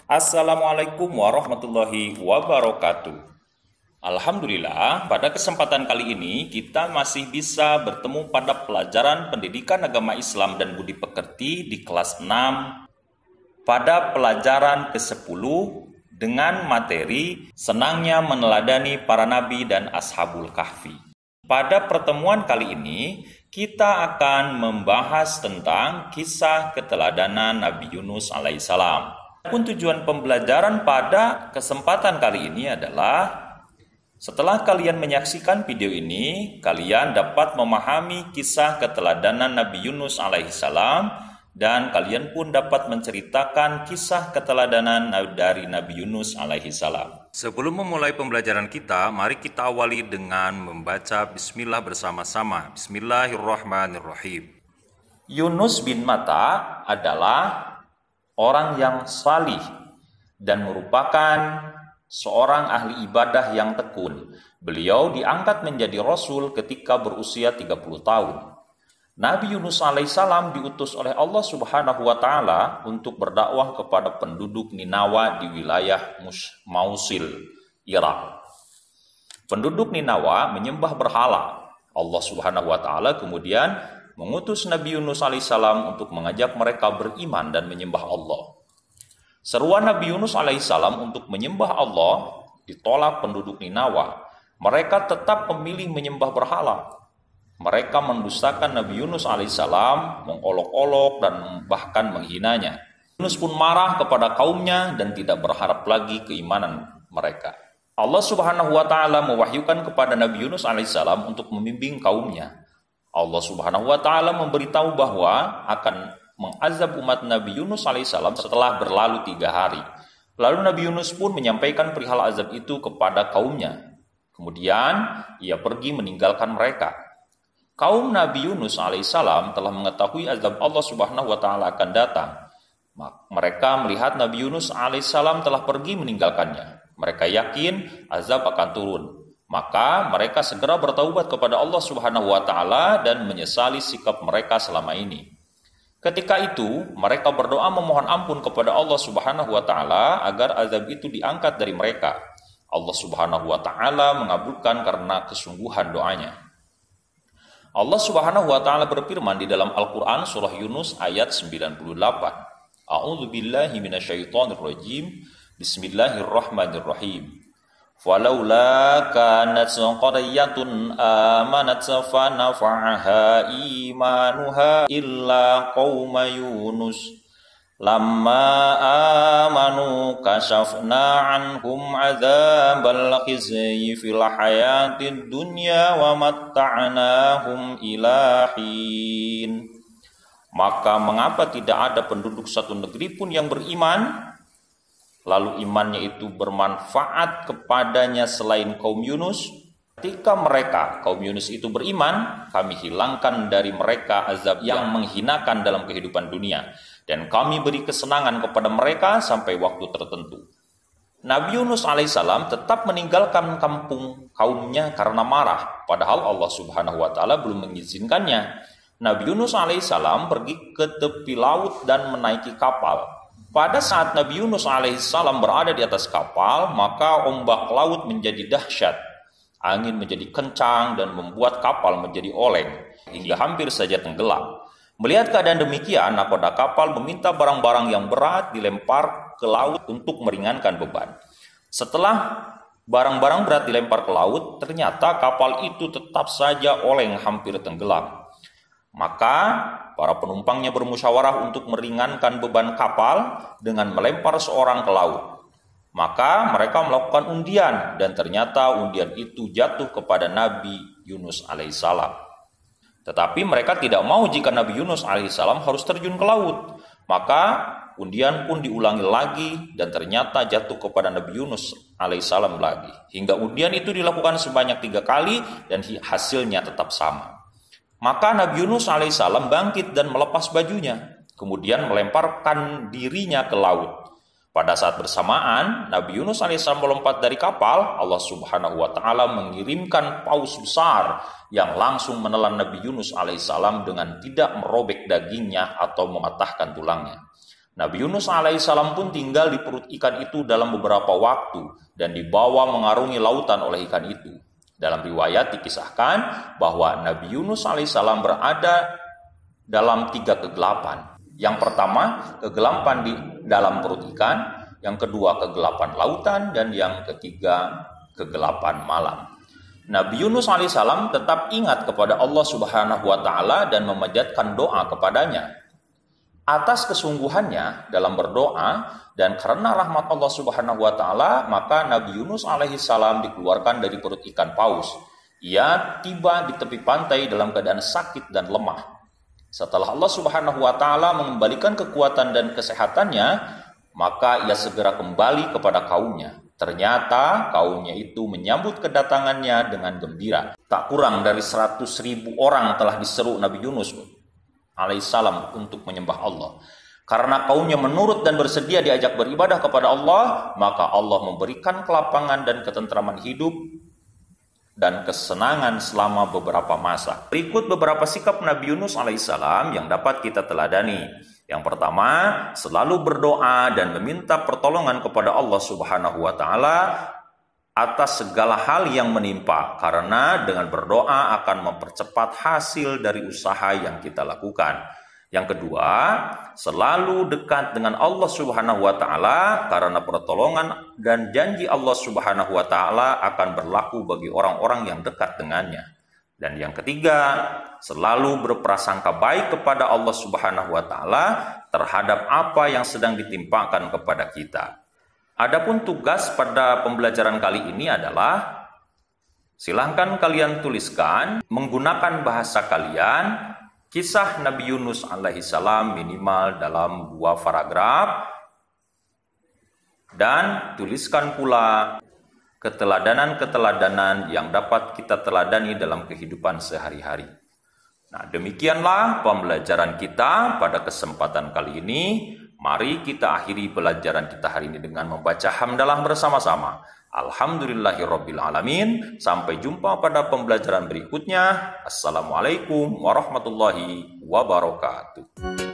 Assalamualaikum warahmatullahi wabarakatuh. Alhamdulillah, pada kesempatan kali ini kita masih bisa bertemu pada pelajaran pendidikan agama Islam dan budi pekerti di kelas 6 pada pelajaran ke-10 dengan materi senangnya meneladani para nabi dan ashabul kahfi. Pada pertemuan kali ini, kita akan membahas tentang kisah keteladanan Nabi Yunus alaihissalam. Pun tujuan pembelajaran pada kesempatan kali ini adalah setelah kalian menyaksikan video ini, kalian dapat memahami kisah keteladanan Nabi Yunus alaihissalam dan kalian pun dapat menceritakan kisah keteladanan dari Nabi Yunus alaihissalam. Sebelum memulai pembelajaran kita, mari kita awali dengan membaca bismillah bersama-sama. Bismillahirrahmanirrahim. Yunus bin Matta adalah orang yang salih dan merupakan seorang ahli ibadah yang tekun. Beliau diangkat menjadi rasul ketika berusia 30 tahun. Nabi Yunus alaihissalam diutus oleh Allah Subhanahu wa taala untuk berdakwah kepada penduduk Ninawa di wilayah Mausil, Irak. Penduduk Ninawa menyembah berhala. Allah Subhanahu wa taala kemudian mengutus Nabi Yunus alaihissalam untuk mengajak mereka beriman dan menyembah Allah. Seruan Nabi Yunus alaihissalam untuk menyembah Allah ditolak penduduk Ninawa. Mereka tetap memilih menyembah berhala. Mereka mendustakan Nabi Yunus alaihissalam, mengolok-olok dan bahkan menghinanya. Yunus pun marah kepada kaumnya dan tidak berharap lagi keimanan mereka. Allah Subhanahu wa taala mewahyukan kepada Nabi Yunus alaihissalam untuk membimbing kaumnya. Allah Subhanahu wa taala memberitahu bahwa akan mengazab umat Nabi Yunus alaihissalam setelah berlalu 3 hari. Lalu Nabi Yunus pun menyampaikan perihal azab itu kepada kaumnya. Kemudian ia pergi meninggalkan mereka. Kaum Nabi Yunus alaihissalam telah mengetahui azab Allah Subhanahu wa taala akan datang. Mereka melihat Nabi Yunus alaihissalam telah pergi meninggalkannya. Mereka yakin azab akan turun. Maka mereka segera bertaubat kepada Allah Subhanahu wa taala dan menyesali sikap mereka selama ini. Ketika itu, mereka berdoa memohon ampun kepada Allah Subhanahu wa taala agar azab itu diangkat dari mereka. Allah Subhanahu wa taala mengabulkan karena kesungguhan doanya. Allah Subhanahu wa taala berfirman di dalam Al-Qur'an surah Yunus ayat 98. A'udzu billahi minasyaitonir rajim. Bismillahirrahmanirrahim. Falaula kanat qaryatun amanat fanafa'aha imanuha illa qauma Yunus lamma amanu kashafna anhum adzabal khizyi fil hayatid dunya wa matta'nahum ila hin. Maka mengapa tidak ada penduduk satu negeri pun yang beriman lalu imannya itu bermanfaat kepadanya selain kaum Yunus? Ketika mereka, kaum Yunus itu beriman, kami hilangkan dari mereka azab yang menghinakan dalam kehidupan dunia. Dan kami beri kesenangan kepada mereka sampai waktu tertentu. Nabi Yunus alaihissalam tetap meninggalkan kampung kaumnya karena marah. Padahal Allah Subhanahu wa taala belum mengizinkannya. Nabi Yunus alaihissalam pergi ke tepi laut dan menaiki kapal. Pada saat Nabi Yunus alaihissalam berada di atas kapal, maka ombak laut menjadi dahsyat. Angin menjadi kencang dan membuat kapal menjadi oleng, hingga hampir saja tenggelam. Melihat keadaan demikian, nakoda kapal meminta barang-barang yang berat dilempar ke laut untuk meringankan beban. Setelah barang-barang berat dilempar ke laut, ternyata kapal itu tetap saja oleng hampir tenggelam. Maka para penumpangnya bermusyawarah untuk meringankan beban kapal dengan melempar seorang ke laut. Maka mereka melakukan undian dan ternyata undian itu jatuh kepada Nabi Yunus alaihissalam. Tetapi mereka tidak mau jika Nabi Yunus alaihissalam harus terjun ke laut. Maka undian pun diulangi lagi dan ternyata jatuh kepada Nabi Yunus alaihissalam lagi. Hingga undian itu dilakukan sebanyak 3 kali dan hasilnya tetap sama. Maka Nabi Yunus alaihissalam bangkit dan melepas bajunya, kemudian melemparkan dirinya ke laut. Pada saat bersamaan, Nabi Yunus alaihissalam melompat dari kapal, Allah Subhanahu wa taala mengirimkan paus besar yang langsung menelan Nabi Yunus alaihissalam dengan tidak merobek dagingnya atau mematahkan tulangnya. Nabi Yunus alaihissalam pun tinggal di perut ikan itu dalam beberapa waktu dan dibawa mengarungi lautan oleh ikan itu. Dalam riwayat dikisahkan bahwa Nabi Yunus alaihissalam berada dalam 3 kegelapan. Yang pertama, kegelapan di dalam perut ikan, yang kedua kegelapan lautan, dan yang ketiga kegelapan malam. Nabi Yunus alaihissalam tetap ingat kepada Allah Subhanahu wa taala dan memanjatkan doa kepadanya. Atas kesungguhannya dalam berdoa dan karena rahmat Allah Subhanahu wa taala, maka Nabi Yunus alaihissalam dikeluarkan dari perut ikan paus. Ia tiba di tepi pantai dalam keadaan sakit dan lemah. Setelah Allah Subhanahu wa taala mengembalikan kekuatan dan kesehatannya, maka ia segera kembali kepada kaumnya. Ternyata kaumnya itu menyambut kedatangannya dengan gembira. Tak kurang dari 100.000 orang telah diseru Nabi Yunus alaihissalam untuk menyembah Allah. Karena kaumnya menurut dan bersedia diajak beribadah kepada Allah, maka Allah memberikan kelapangan dan ketentraman hidup dan kesenangan selama beberapa masa. Berikut beberapa sikap Nabi Yunus alaihissalam yang dapat kita teladani. Yang pertama, selalu berdoa dan meminta pertolongan kepada Allah Subhanahu wa taala atas segala hal yang menimpa, karena dengan berdoa akan mempercepat hasil dari usaha yang kita lakukan. Yang kedua, selalu dekat dengan Allah Subhanahu wa taala, karena pertolongan dan janji Allah Subhanahu wa taala akan berlaku bagi orang-orang yang dekat dengannya. Dan yang ketiga, selalu berprasangka baik kepada Allah Subhanahu wa taala terhadap apa yang sedang ditimpakan kepada kita. Adapun tugas pada pembelajaran kali ini adalah, silahkan kalian tuliskan menggunakan bahasa kalian kisah Nabi Yunus alaihissalam minimal dalam 2 paragraf, dan tuliskan pula keteladanan-keteladanan yang dapat kita teladani dalam kehidupan sehari-hari. Nah, demikianlah pembelajaran kita pada kesempatan kali ini. Mari kita akhiri pelajaran kita hari ini dengan membaca hamdalah bersama-sama. Alhamdulillahirabbil alamin. Sampai jumpa pada pembelajaran berikutnya. Assalamualaikum warahmatullahi wabarakatuh.